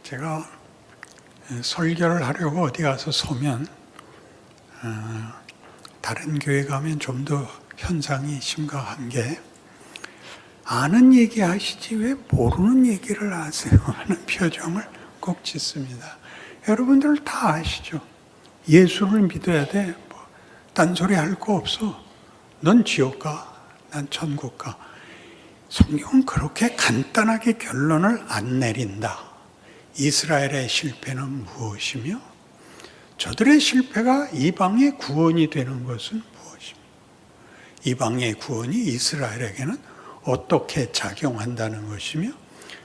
제가 설교를 하려고 어디 가서 서면 다른 교회 가면 좀 더 현상이 심각한 게 아는 얘기 하시지 왜 모르는 얘기를 하세요 하는 표정을 꼭 짓습니다. 여러분들 다 아시죠? 예수를 믿어야 돼. 딴소리 할 거 없어. 넌 지옥 가, 난 천국 가. 성경은 그렇게 간단하게 결론을 안 내린다. 이스라엘의 실패는 무엇이며 저들의 실패가 이방의 구원이 되는 것은 무엇이며 이방의 구원이 이스라엘에게는 어떻게 작용한다는 것이며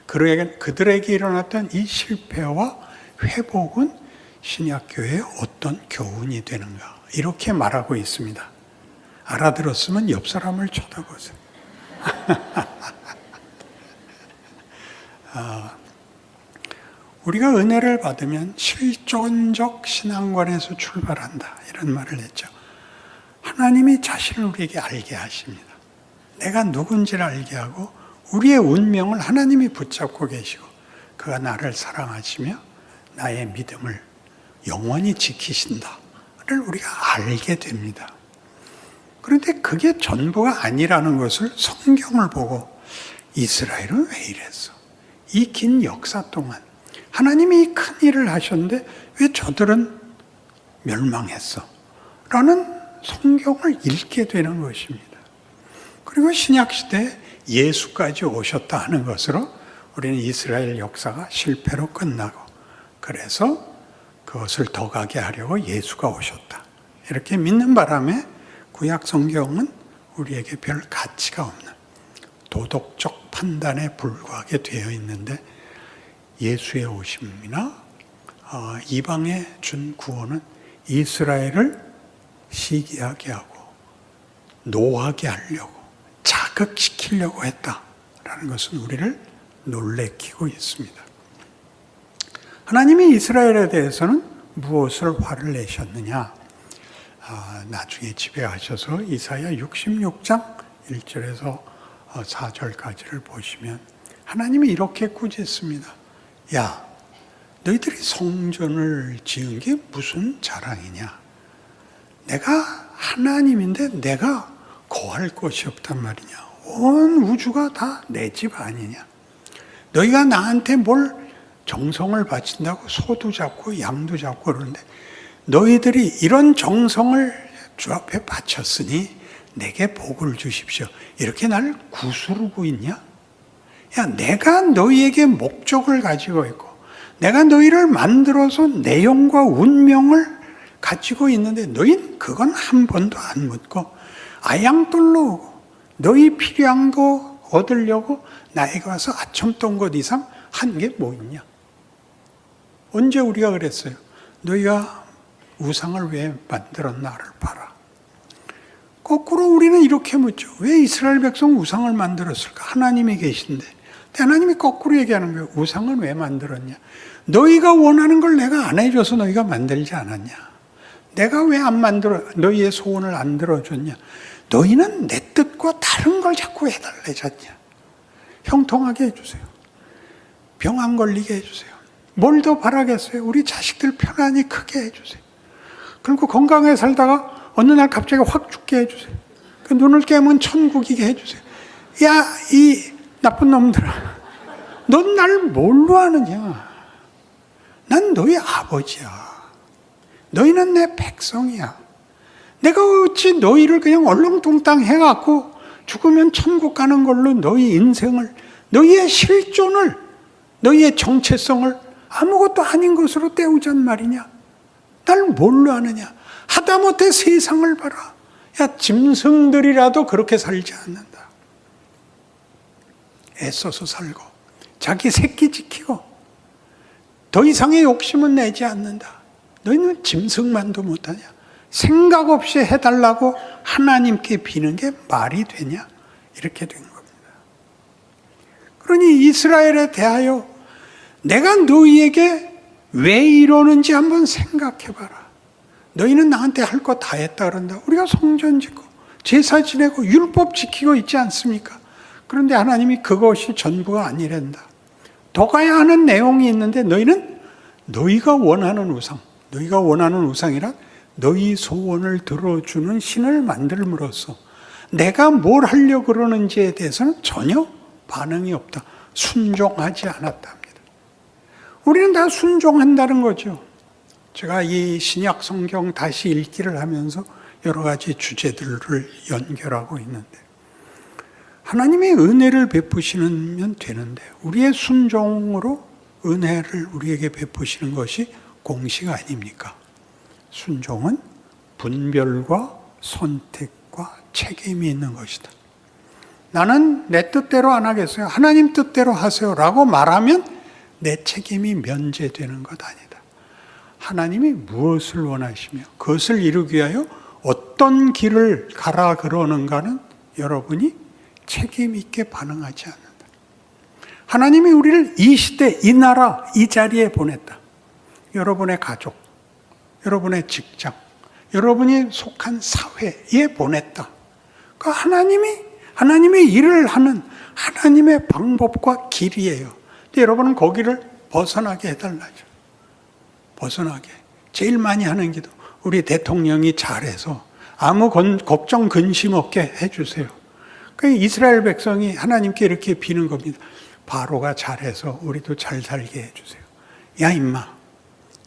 그들에게 일어났던 이 실패와 회복은 신약교회에 어떤 교훈이 되는가, 이렇게 말하고 있습니다. 알아들었으면 옆 사람을 쳐다보세요. 우리가 은혜를 받으면 실존적 신앙관에서 출발한다, 이런 말을 했죠. 하나님이 자신을 우리에게 알게 하십니다. 내가 누군지를 알게 하고 우리의 운명을 하나님이 붙잡고 계시고 그가 나를 사랑하시며 나의 믿음을 영원히 지키신다를 우리가 알게 됩니다. 그런데 그게 전부가 아니라는 것을 성경을 보고 이스라엘은 왜 이랬어? 이 긴 역사 동안 하나님이 큰 일을 하셨는데 왜 저들은 멸망했어? 라는 성경을 읽게 되는 것입니다. 그리고 신약시대에 예수까지 오셨다 하는 것으로 우리는 이스라엘 역사가 실패로 끝나고, 그래서 그것을 더 가게 하려고 예수가 오셨다, 이렇게 믿는 바람에 구약 성경은 우리에게 별 가치가 없는 도덕적 판단에 불과하게 되어 있는데, 예수의 오심이나 이방에 준 구원은 이스라엘을 시기하게 하고 노하게 하려고 자극시키려고 했다라는 것은 우리를 놀래키고 있습니다. 하나님이 이스라엘에 대해서는 무엇을 화를 내셨느냐? 나중에 집에 가셔서 이사야 66장 1절에서 4절까지를 보시면 하나님이 이렇게 꾸짖습니다. 야, 너희들이 성전을 지은 게 무슨 자랑이냐? 내가 하나님인데 내가 거할 것이 없단 말이냐? 온 우주가 다 내 집 아니냐? 너희가 나한테 뭘 정성을 바친다고 소도 잡고 양도 잡고 그러는데 너희들이 이런 정성을 주 앞에 바쳤으니 내게 복을 주십시오, 이렇게 나를 구스르고 있냐? 야, 내가 너희에게 목적을 가지고 있고 내가 너희를 만들어서 내용과 운명을 가지고 있는데 너희는 그건 한 번도 안 묻고 아양돌로 오고 너희 필요한 거 얻으려고 나에게 와서 아첨던 것 이상 한 게 뭐 있냐? 언제 우리가 그랬어요? 너희가 우상을 왜 만들었나를 봐라. 거꾸로 우리는 이렇게 묻죠. 왜 이스라엘 백성 우상을 만들었을까? 하나님이 계신데. 하나님이 거꾸로 얘기하는 거예요. 우상은 왜 만들었냐? 너희가 원하는 걸 내가 안 해줘서 너희가 만들지 않았냐? 내가 왜 안 만들어, 너희의 소원을 안 들어줬냐? 너희는 내 뜻과 다른 걸 자꾸 해달래졌냐? 형통하게 해주세요. 병 안 걸리게 해주세요. 뭘 더 바라겠어요? 우리 자식들 편안히 크게 해주세요. 그리고 건강하게 살다가 어느 날 갑자기 확 죽게 해주세요. 그 눈을 깨면 천국이게 해주세요. 야, 이 나쁜 놈들아, 넌 날 뭘로 아느냐? 난 너희 아버지야. 너희는 내 백성이야. 내가 어찌 너희를 그냥 얼렁뚱땅 해갖고 죽으면 천국 가는 걸로 너희 인생을, 너희의 실존을, 너희의 정체성을 아무것도 아닌 것으로 때우잔 말이냐? 날 뭘로 아느냐? 하다못해 세상을 봐라. 야, 짐승들이라도 그렇게 살지 않는다. 애써서 살고 자기 새끼 지키고 더 이상의 욕심은 내지 않는다. 너희는 짐승만도 못하냐? 생각 없이 해달라고 하나님께 비는 게 말이 되냐? 이렇게 된 겁니다. 그러니 이스라엘에 대하여 내가 너희에게 왜 이러는지 한번 생각해봐라. 너희는 나한테 할 거 다 했다 그런다. 우리가 성전 짓고 제사 지내고 율법 지키고 있지 않습니까? 그런데 하나님이 그것이 전부가 아니란다. 더 가야 하는 내용이 있는데 너희는 너희가 원하는 우상, 너희가 원하는 우상이란 너희 소원을 들어주는 신을 만들므로써 내가 뭘 하려고 그러는지에 대해서는 전혀 반응이 없다. 순종하지 않았답니다. 우리는 다 순종한다는 거죠. 제가 이 신약 성경 다시 읽기를 하면서 여러 가지 주제들을 연결하고 있는데, 하나님의 은혜를 베푸시면 되는데 우리의 순종으로 은혜를 우리에게 베푸시는 것이 공식 아닙니까? 순종은 분별과 선택과 책임이 있는 것이다. 나는 내 뜻대로 안 하겠어요. 하나님 뜻대로 하세요 라고 말하면 내 책임이 면제되는 것 아니다. 하나님이 무엇을 원하시며 그것을 이루기 위하여 어떤 길을 가라 그러는가는 여러분이 책임 있게 반응하지 않는다. 하나님이 우리를 이 시대, 이 나라, 이 자리에 보냈다. 여러분의 가족, 여러분의 직장, 여러분이 속한 사회에 보냈다. 그러니까 하나님의 일을 하는 하나님의 방법과 길이에요. 근데 여러분은 거기를 벗어나게 해달라죠. 벗어나게. 제일 많이 하는 기도, 우리 대통령이 잘해서 아무 걱정 근심 없게 해주세요. 그러니까 이스라엘 백성이 하나님께 이렇게 비는 겁니다. 바로가 잘해서 우리도 잘 살게 해주세요. 야 임마,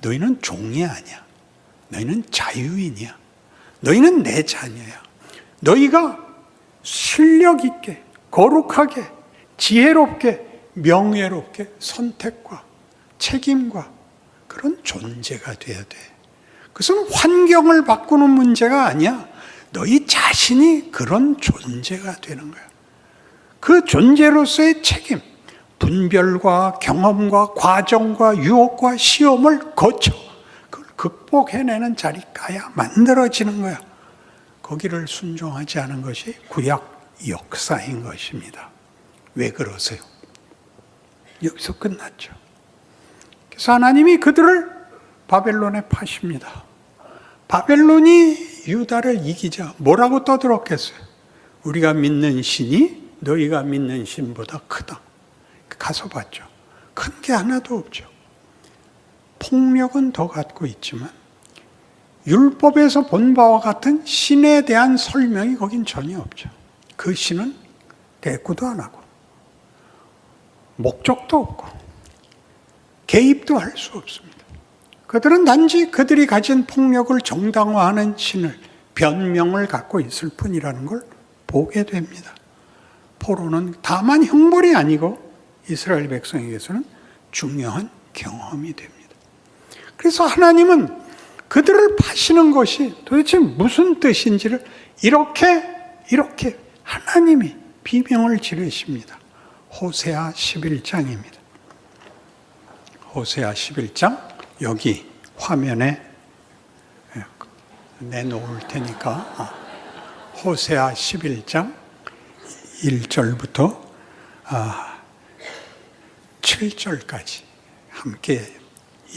너희는 종이 아니야. 너희는 자유인이야. 너희는 내 자녀야. 너희가 실력 있게, 거룩하게, 지혜롭게, 명예롭게 선택과 책임과 그런 존재가 돼야 돼. 그것은 환경을 바꾸는 문제가 아니야. 너희 자신이 그런 존재가 되는 거야. 그 존재로서의 책임, 분별과 경험과 과정과 유혹과 시험을 거쳐 그걸 극복해내는 자리가야 만들어지는 거야. 거기를 순종하지 않은 것이 구약 역사인 것입니다. 왜 그러세요? 여기서 끝났죠. 그래서 하나님이 그들을 바벨론에 파십니다. 바벨론이 유다를 이기자 뭐라고 떠들었겠어요? 우리가 믿는 신이 너희가 믿는 신보다 크다. 가서 봤죠. 큰 게 하나도 없죠. 폭력은 더 갖고 있지만 율법에서 본 바와 같은 신에 대한 설명이 거긴 전혀 없죠. 그 신은 대꾸도 안 하고 목적도 없고 개입도 할 수 없습니다. 그들은 단지 그들이 가진 폭력을 정당화하는 신을, 변명을 갖고 있을 뿐이라는 걸 보게 됩니다. 포로는 다만 형벌이 아니고 이스라엘 백성에게서는 중요한 경험이 됩니다. 그래서 하나님은 그들을 파시는 것이 도대체 무슨 뜻인지를 이렇게 하나님이 비명을 지르십니다. 호세아 11장입니다. 호세아 11장 여기 화면에 내놓을 테니까 호세아 11장 1절부터 7절까지 함께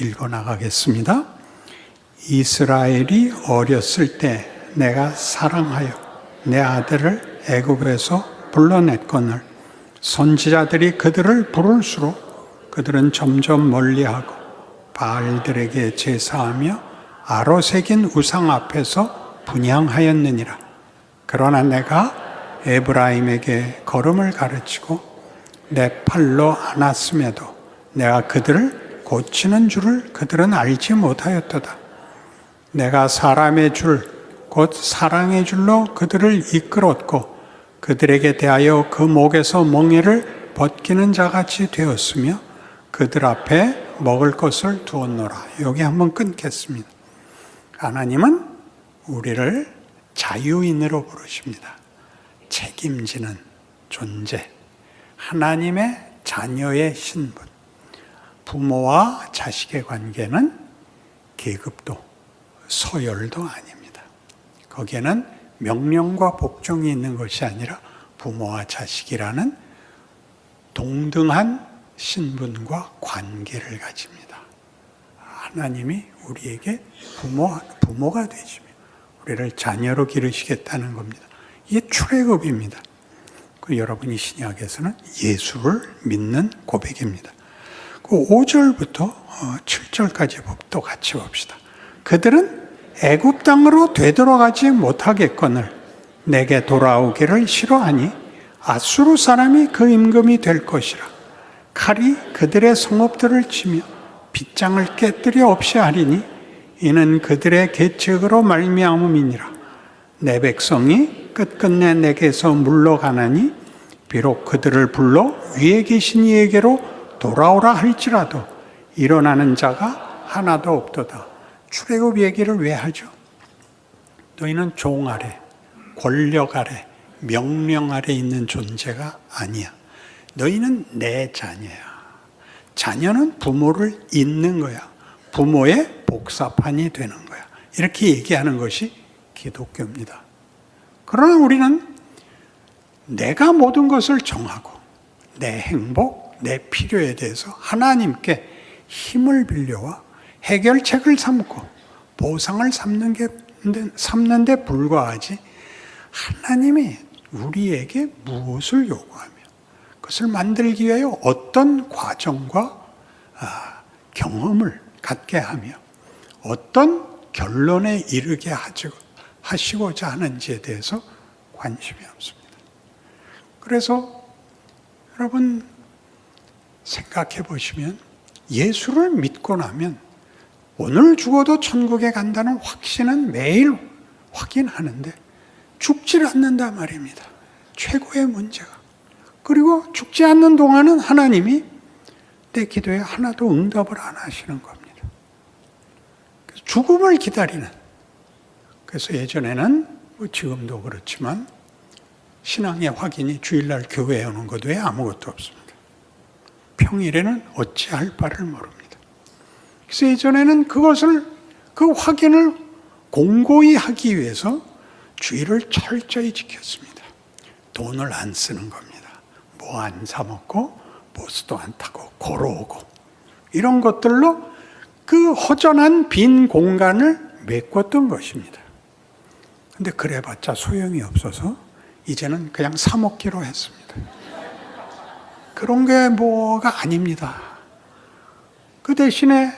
읽어나가겠습니다. 이스라엘이 어렸을 때 내가 사랑하여 내 아들을 애굽에서 불러냈거늘 선지자들이 그들을 부를수록 그들은 점점 멀리하고 바알들에게 제사하며 아로새긴 우상 앞에서 분향하였느니라. 그러나 내가 에브라임에게 걸음을 가르치고 내 팔로 안았음에도 내가 그들을 고치는 줄을 그들은 알지 못하였도다. 내가 사람의 줄 곧 사랑의 줄로 그들을 이끌었고 그들에게 대하여 그 목에서 멍에를 벗기는 자같이 되었으며 그들 앞에 먹을 것을 두었노라. 여기 한번 끊겠습니다. 하나님은 우리를 자유인으로 부르십니다. 책임지는 존재, 하나님의 자녀의 신분. 부모와 자식의 관계는 계급도 서열도 아닙니다. 거기에는 명령과 복종이 있는 것이 아니라 부모와 자식이라는 동등한 신분과 관계를 가집니다. 하나님이 우리에게 부모가 되시며 우리를 자녀로 기르시겠다는 겁니다. 이게 출애굽입니다. 여러분이 신약에서는 예수를 믿는 고백입니다. 그 5절부터 7절까지 또 같이 봅시다. 그들은 애굽 땅으로 되돌아가지 못하겠거늘 내게 돌아오기를 싫어하니 아수르 사람이 그 임금이 될 것이라. 칼이 그들의 성읍들을 치며 빗장을 깨뜨려 없이 하리니 이는 그들의 계책으로 말미암음이니라. 내 백성이 끝끝내 내게서 물러가나니 비록 그들을 불러 위에 계신 이에게로 돌아오라 할지라도 일어나는 자가 하나도 없도다. 출애굽 얘기를 왜 하죠? 너희는 종 아래, 권력 아래, 명령 아래 있는 존재가 아니야. 너희는 내 자녀야. 자녀는 부모를 잇는 거야. 부모의 복사판이 되는 거야. 이렇게 얘기하는 것이 기독교입니다. 그러나 우리는 내가 모든 것을 정하고 내 행복, 내 필요에 대해서 하나님께 힘을 빌려와 해결책을 삼고 보상을 삼는 데 불과하지 하나님이 우리에게 무엇을 요구하며 그것을 만들기 위하여 어떤 과정과 경험을 갖게 하며 어떤 결론에 이르게 하시고자 하는지에 대해서 관심이 없습니다. 그래서 여러분 생각해 보시면 예수를 믿고 나면 오늘 죽어도 천국에 간다는 확신은 매일 확인하는데 죽질 않는다 말입니다. 최고의 문제가. 그리고 죽지 않는 동안은 하나님이 내 기도에 하나도 응답을 안 하시는 겁니다. 그래서 죽음을 기다리는. 그래서 예전에는 지금도 그렇지만 신앙의 확인이 주일날 교회에 오는 것 외에 아무것도 없습니다. 평일에는 어찌할 바를 모릅니다. 그래서 예전에는 그 확인을 공고히 하기 위해서 주일을 철저히 지켰습니다. 돈을 안 쓰는 겁니다. 뭐 안 사 먹고 버스도 안 타고 걸어오고 이런 것들로 그 허전한 빈 공간을 메꿨던 것입니다. 근데 그래봤자 소용이 없어서 이제는 그냥 사 먹기로 했습니다. 그런 게 뭐가 아닙니다. 그 대신에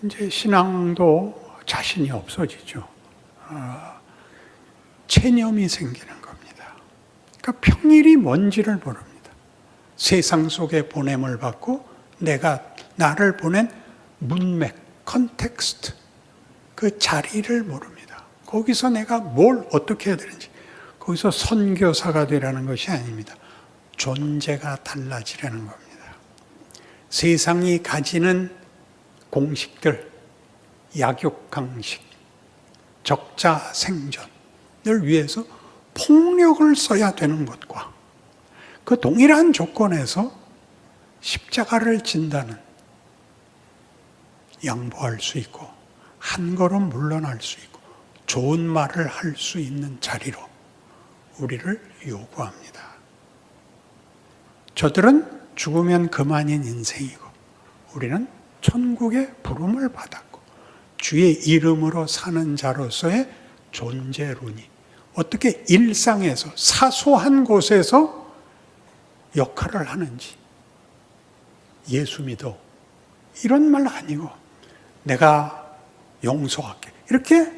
이제 신앙도 자신이 없어지죠. 체념이 생기는 겁니다. 그러니까 평일이 뭔지를 모릅니다. 세상 속에 보냄을 받고 나를 보낸 문맥, 컨텍스트, 그 자리를 모릅니다. 거기서 내가 뭘 어떻게 해야 되는지, 거기서 선교사가 되라는 것이 아닙니다. 존재가 달라지라는 겁니다. 세상이 가지는 공식들, 약육강식, 적자 생존을 위해서 폭력을 써야 되는 것과 그 동일한 조건에서 십자가를 진다는 양보할 수 있고 한 걸음 물러날 수 있고 좋은 말을 할 수 있는 자리로 우리를 요구합니다. 저들은 죽으면 그만인 인생이고 우리는 천국의 부름을 받았고 주의 이름으로 사는 자로서의 존재론이 어떻게 일상에서 사소한 곳에서 역할을 하는지 예수 믿어 이런 말 아니고 내가 용서할게 이렇게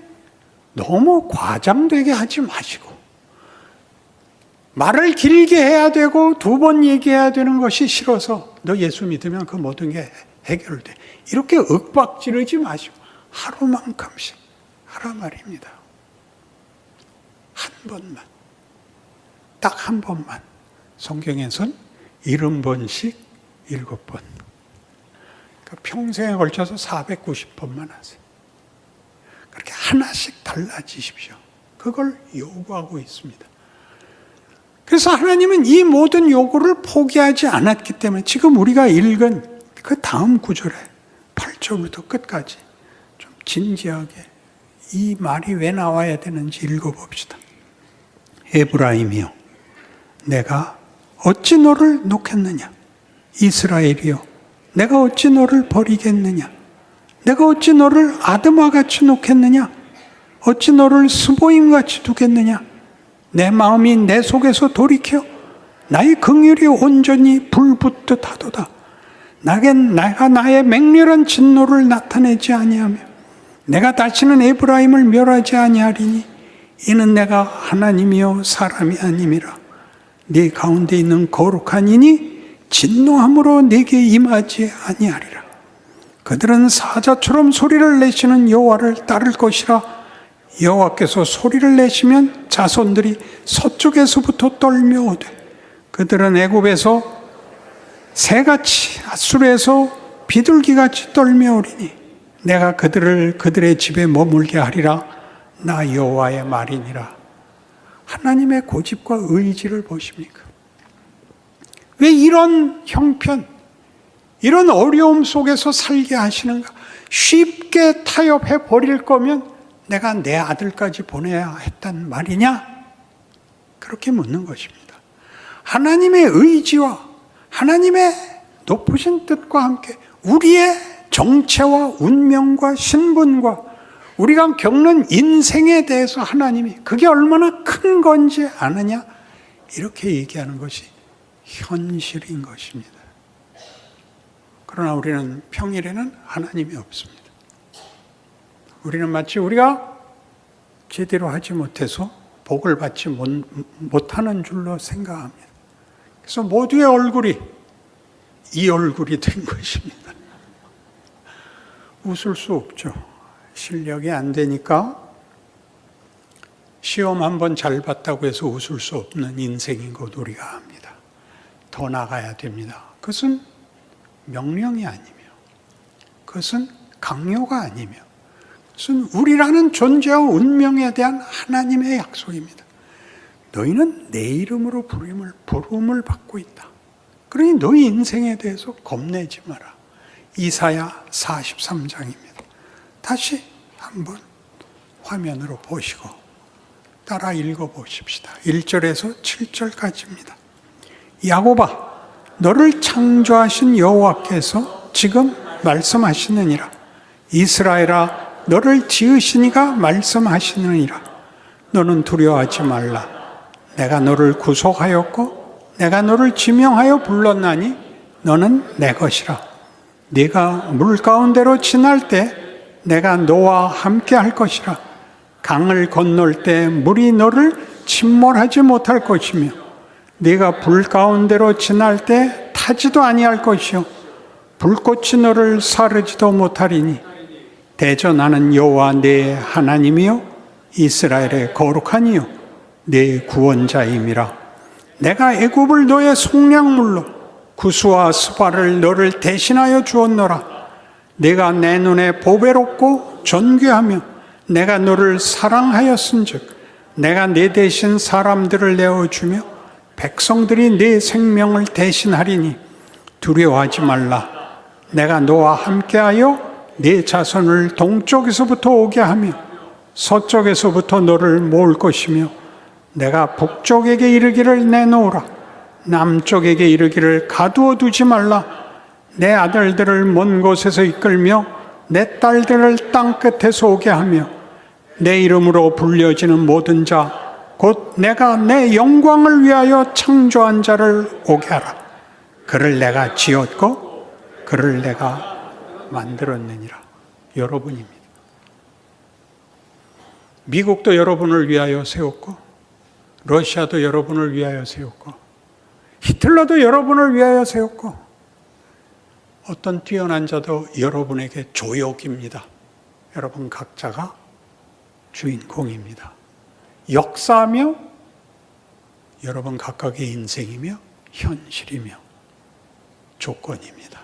너무 과장되게 하지 마시고 말을 길게 해야 되고 두 번 얘기해야 되는 것이 싫어서 너 예수 믿으면 그 모든 게 해결돼 이렇게 윽박지르지 마시고 하루만큼씩 하라 말입니다. 한 번만 딱 한 번만 성경에선 70번씩 7번 그러니까 평생에 걸쳐서 490번만 하세요. 그렇게 하나씩 달라지십시오. 그걸 요구하고 있습니다. 그래서 하나님은 이 모든 요구를 포기하지 않았기 때문에 지금 우리가 읽은 그 다음 구절에 8절부터 끝까지 좀 진지하게 이 말이 왜 나와야 되는지 읽어봅시다. 에브라임이여 내가 어찌 너를 놓겠느냐 이스라엘이여 내가 어찌 너를 버리겠느냐 내가 어찌 너를 아드마같이 놓겠느냐 어찌 너를 스보임같이 두겠느냐 내 마음이 내 속에서 돌이켜 나의 긍휼이 온전히 불붙듯 하도다 내가 나의 맹렬한 진노를 나타내지 아니하며 내가 다시는 에브라임을 멸하지 아니하리니 이는 내가 하나님이요 사람이 아님이라. 네 가운데 있는 거룩한 이니 진노함으로 네게 임하지 아니하리라. 그들은 사자처럼 소리를 내시는 여호와를 따를 것이라. 여호와께서 소리를 내시면 자손들이 서쪽에서부터 떨며 오되 그들은 애굽에서 새같이 앗수르에서 비둘기같이 떨며 오리니 내가 그들을 그들의 집에 머물게 하리라. 나 여호와의 말이니라. 하나님의 고집과 의지를 보십니까? 왜 이런 형편, 이런 어려움 속에서 살게 하시는가? 쉽게 타협해 버릴 거면 내가 내 아들까지 보내야 했단 말이냐? 그렇게 묻는 것입니다. 하나님의 의지와 하나님의 높으신 뜻과 함께 우리의 정체와 운명과 신분과 우리가 겪는 인생에 대해서 하나님이 그게 얼마나 큰 건지 아느냐? 이렇게 얘기하는 것이 현실인 것입니다. 그러나 우리는 평일에는 하나님이 없습니다. 우리는 마치 우리가 제대로 하지 못해서 복을 받지 못하는 줄로 생각합니다. 그래서 모두의 얼굴이 이 얼굴이 된 것입니다. 웃을 수 없죠. 실력이 안 되니까 시험 한번 잘 봤다고 해서 웃을 수 없는 인생인 것 우리가 압니다. 더 나가야 됩니다. 그것은 명령이 아니며 그것은 강요가 아니며 그것은 우리라는 존재와 운명에 대한 하나님의 약속입니다. 너희는 내 이름으로 부름을 받고 있다. 그러니 너희 인생에 대해서 겁내지 마라. 이사야 43장입니다. 다시 한번 화면으로 보시고 따라 읽어보십시다. 1절에서 7절까지입니다. 야곱아, 너를 창조하신 여호와께서 지금 말씀하시느니라. 이스라엘아, 너를 지으시니가 말씀하시느니라. 너는 두려워하지 말라. 내가 너를 구속하였고 내가 너를 지명하여 불렀나니 너는 내 것이라. 네가 물 가운데로 지날 때 내가 너와 함께 할 것이라. 강을 건널 때 물이 너를 침몰하지 못할 것이며 네가 불 가운데로 지날 때 타지도 아니할 것이요 불꽃이 너를 사르지도 못하리니 대저 나는 여호와 네 하나님이요 이스라엘의 거룩한 이요 네 구원자임이라. 내가 애굽을 너의 속량물로 구스와 스바를 너를 대신하여 주었노라. 내가 내 눈에 보배롭고 존귀하며 내가 너를 사랑하였은즉 내가 네 대신 사람들을 내어주며 백성들이 네 생명을 대신하리니 두려워하지 말라. 내가 너와 함께하여 네 자손을 동쪽에서부터 오게 하며 서쪽에서부터 너를 모을 것이며 내가 북쪽에게 이르기를 내놓으라. 남쪽에게 이르기를 가두어 두지 말라. 내 아들들을 먼 곳에서 이끌며 내 딸들을 땅 끝에서 오게 하며 내 이름으로 불려지는 모든 자 곧 내가 내 영광을 위하여 창조한 자를 오게 하라. 그를 내가 지었고 그를 내가 만들었느니라. 여러분입니다. 미국도 여러분을 위하여 세웠고 러시아도 여러분을 위하여 세웠고 히틀러도 여러분을 위하여 세웠고 어떤 뛰어난 자도 여러분에게 조욕입니다. 여러분 각자가 주인공입니다. 역사며 여러분 각각의 인생이며 현실이며 조건입니다.